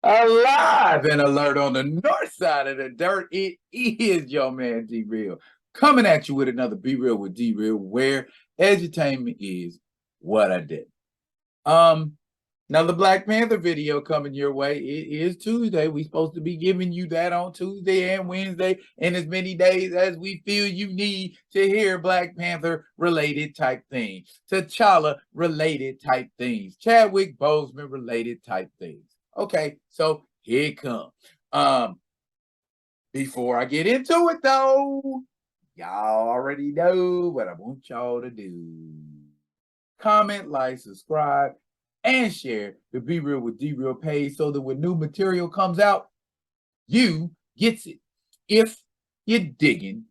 Alive and alert on the north side of the dirt. It is your man D Real coming at you with another Be Real with D Real, where edutainment is what I did. Another Black Panther video coming your way. It is Tuesday. We're supposed to be giving you that on Tuesday and Wednesday and as many days as we feel you need to hear Black Panther related type things, T'Challa related type things, Chadwick Boseman related type things. Okay, so here it comes. Before I get into it though, y'all already know what I want y'all to do. Comment, like, subscribe, and share the Be Real with D Real page so that when new material comes out, you gets it. If you're digging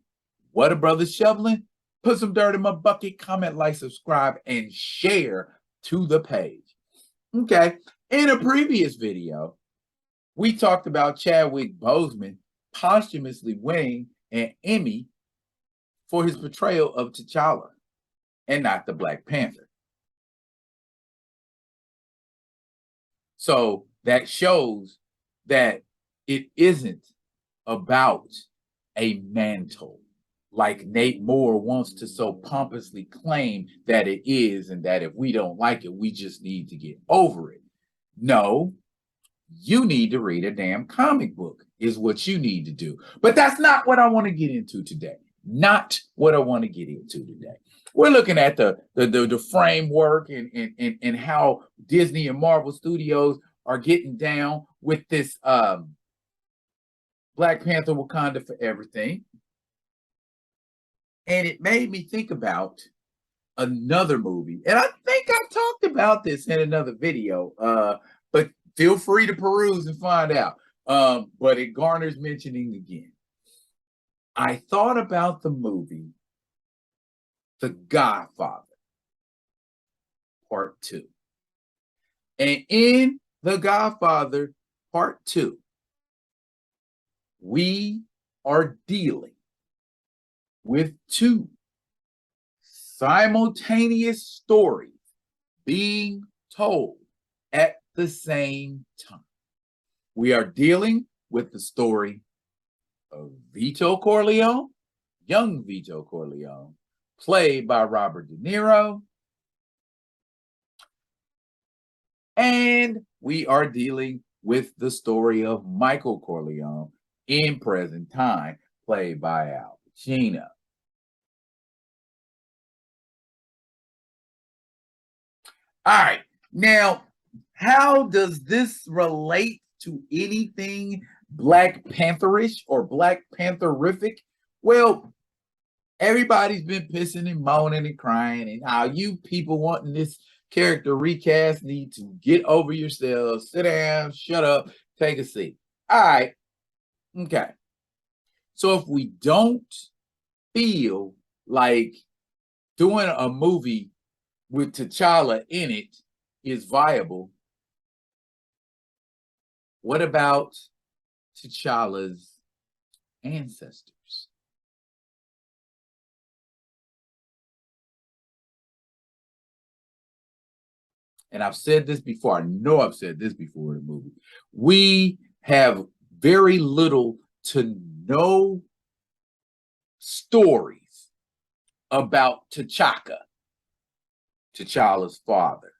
what a brother's shoveling, put some dirt in my bucket, comment, like, subscribe, and share to the page. Okay, in a previous video, we talked about Chadwick Boseman posthumously winning an Emmy for his portrayal of T'Challa and not the Black Panther. So that shows that it isn't about a mantle like Nate Moore wants to so pompously claim that it is, and that if we don't like it, we just need to get over it. No, you need to read a damn comic book is what you need to do. But that's not what I want to get into today. Not what I want to get into today. We're looking at the framework and how Disney and Marvel Studios are getting down with this Black Panther Wakanda for everything. And it made me think about another movie. And I think I talked about this in another video, but feel free to peruse and find out. But it garners mentioning again. I thought about the movie The Godfather, Part 2. And in The Godfather, Part 2, we are dealing with two simultaneous stories being told at the same time. We are dealing with the story of Vito Corleone, young Vito Corleone, played by Robert De Niro. And we are dealing with the story of Michael Corleone in present time, played by Al Pacino. All right, now, how does this relate to anything Black Pantherish or Black Pantherific? Well, everybody's been pissing and moaning and crying, and how you people wanting this character recast need to get over yourselves, sit down, shut up, take a seat. All right, okay. So if we don't feel like doing a movie with T'Challa in it is viable, what about T'Challa's ancestors? And I've said this before. I know I've said this before in the movie. We have very little to no stories about T'Chaka, T'Challa's father.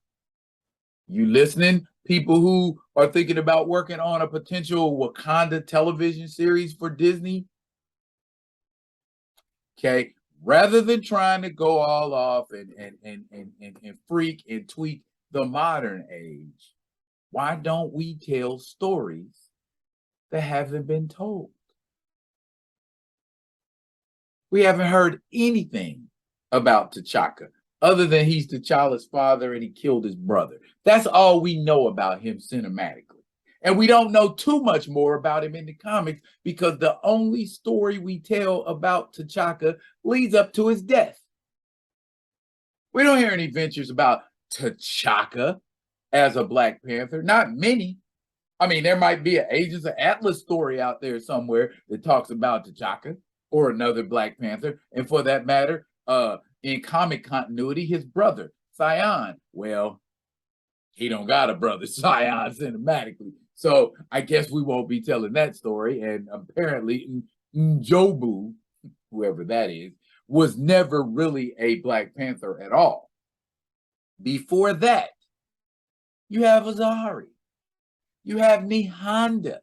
You listening? People who are thinking about working on a potential Wakanda television series for Disney. Okay, rather than trying to go all off and freak and tweak the modern age, why don't we tell stories that haven't been told? We haven't heard anything about T'Chaka other than he's T'Challa's father and he killed his brother. That's all we know about him cinematically. And we don't know too much more about him in the comics because the only story we tell about T'Chaka leads up to his death. We don't hear any adventures about T'Chaka as a Black Panther. Not many. I mean, there might be an Agents of Atlas story out there somewhere that talks about T'Chaka or another Black Panther. And for that matter, in comic continuity, his brother, Sion, well, he don't got a brother, Sion, cinematically. So I guess we won't be telling that story. And apparently, Njobu, whoever that is, was never really a Black Panther at all. Before that, you have Azzuri, you have Nehanda,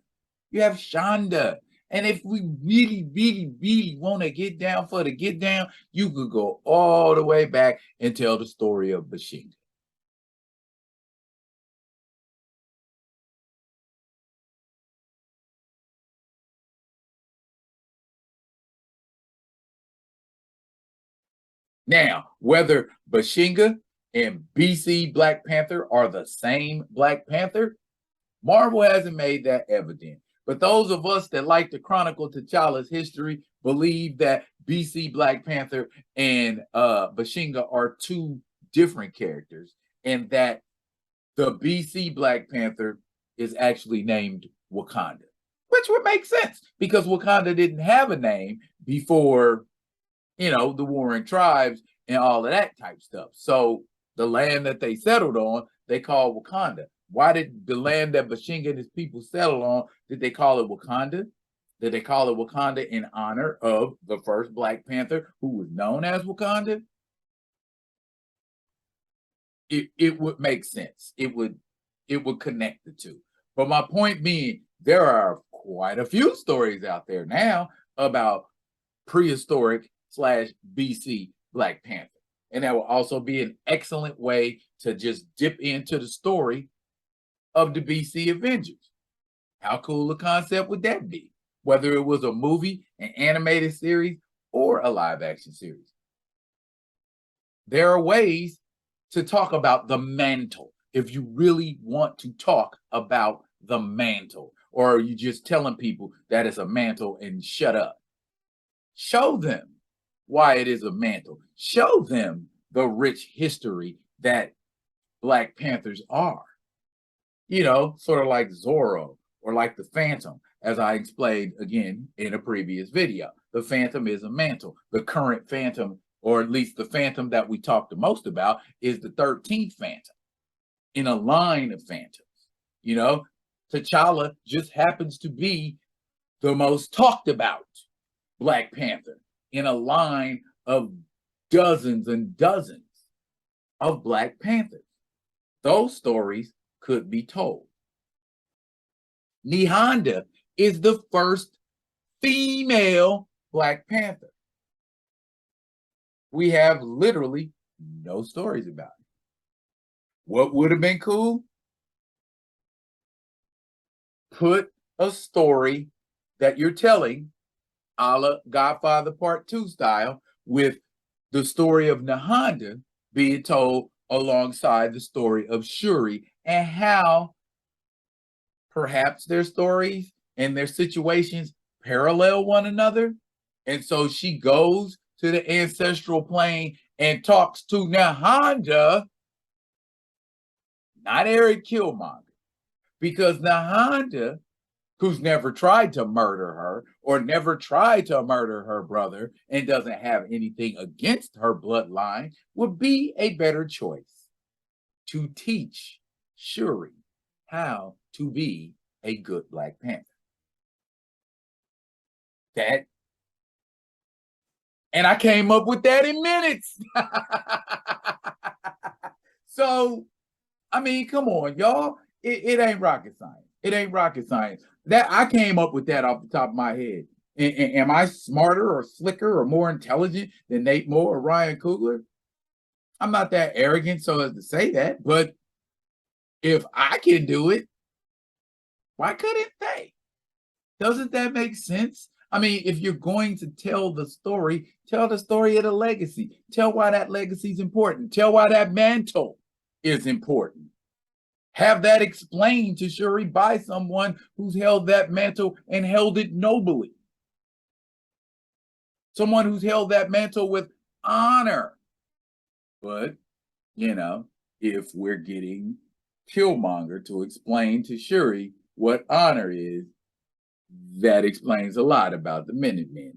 you have Chanda. And if we really, really, really want to get down for the get down, you could go all the way back and tell the story of Bashenga. Now, whether Bashenga and BC Black Panther are the same Black Panther, Marvel hasn't made that evident. But those of us that like to chronicle T'Challa's history believe that BC Black Panther and Bashenga are two different characters, and that the BC Black Panther is actually named Wakanda, which would make sense because Wakanda didn't have a name before, the warring tribes and all of that type stuff. So the land that they settled on, they call Wakanda. Why did the land that Bashenga and his people settled on, did they call it Wakanda? Did they call it Wakanda in honor of the first Black Panther who was known as Wakanda? It would make sense. It would connect the two. But my point being, there are quite a few stories out there now about prehistoric / BC Black Panther. And that will also be an excellent way to just dip into the story of the BC Avengers. How cool a concept would that be? Whether it was a movie, an animated series, or a live action series. There are ways to talk about the mantle if you really want to talk about the mantle, or are you just telling people that it's a mantle and shut up? Show them why it is a mantle. Show them the rich history that Black Panthers are. Sort of like Zorro or like the Phantom, as I explained again in a previous video. The Phantom is a mantle. The current Phantom, or at least the Phantom that we talked the most about, is the 13th Phantom in a line of Phantoms. T'Challa just happens to be the most talked about Black Panther in a line of dozens and dozens of Black Panthers. Those stories could be told. Nehanda is the first female Black Panther. We have literally no stories about it. What would have been cool? Put a story that you're telling, a la Godfather Part 2 style, with the story of Nehanda being told alongside the story of Shuri, and how perhaps their stories and their situations parallel one another. And so she goes to the ancestral plane and talks to Nehanda, not Eric Killmonger, because Nehanda, who's never tried to murder her or never tried to murder her brother and doesn't have anything against her bloodline, would be a better choice to teach Shuri how to be a good Black Panther. And I came up with that in minutes. So, I mean, come on, y'all. It ain't rocket science. It ain't rocket science. That I came up with that off the top of my head. Am I smarter or slicker or more intelligent than Nate Moore or Ryan Coogler? I'm not that arrogant so as to say that, but if I can do it, why couldn't they? Doesn't that make sense? I mean, if you're going to tell the story of the legacy. Tell why that legacy is important. Tell why that mantle is important. Have that explained to Shuri by someone who's held that mantle and held it nobly. Someone who's held that mantle with honor. But, if we're getting Killmonger to explain to Shuri what honor is, that explains a lot about the Minutemen.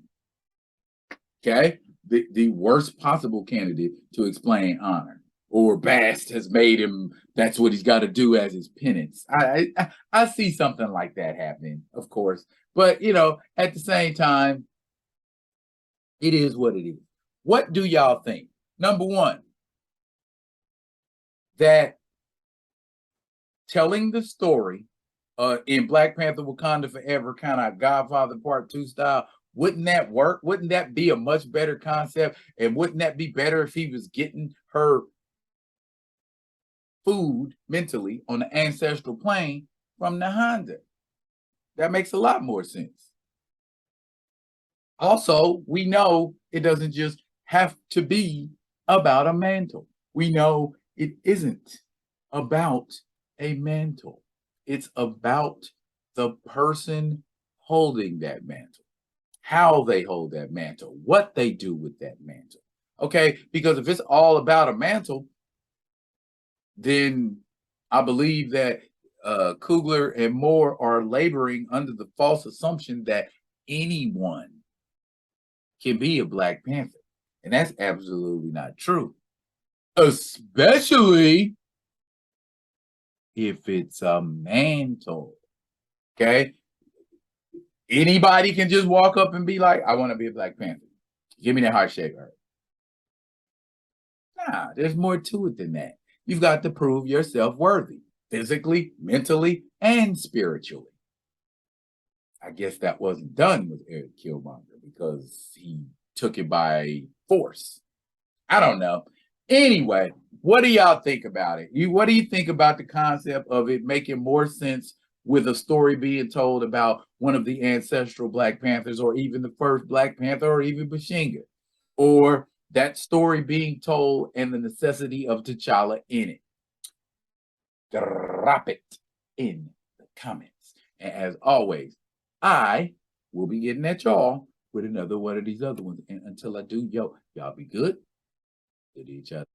Okay? The worst possible candidate to explain honor. or Bast has made him, that's what he's got to do as his penance. I see something like that happening, of course. But, at the same time, it is what it is. What do y'all think? Number one, that telling the story in Black Panther Wakanda Forever, kind of Godfather Part 2 style, wouldn't that work? Wouldn't that be a much better concept? And wouldn't that be better if he was getting her food mentally on the ancestral plane from Nehanda? That makes a lot more sense. Also, we know it doesn't just have to be about a mantle. We know it isn't about a mantle. It's about the person holding that mantle, how they hold that mantle, what they do with that mantle. Okay, because if it's all about a mantle, then I believe that Coogler and Moore are laboring under the false assumption that anyone can be a Black Panther. And that's absolutely not true. Especially if it's a mantle. Okay? Anybody can just walk up and be like, I want to be a Black Panther. Give me that heart shape. Nah, there's more to it than that. You've got to prove yourself worthy, physically, mentally, and spiritually. I guess that wasn't done with Eric Killmonger because he took it by force. I don't know. Anyway, what do y'all think about it? What do you think about the concept of it making more sense with a story being told about one of the ancestral Black Panthers, or even the first Black Panther, or even Bashenga, or that story being told and the necessity of T'Challa in it? Drop it in the comments. And as always, I will be getting at y'all with another one of these other ones. And until I do, y'all be good to each other.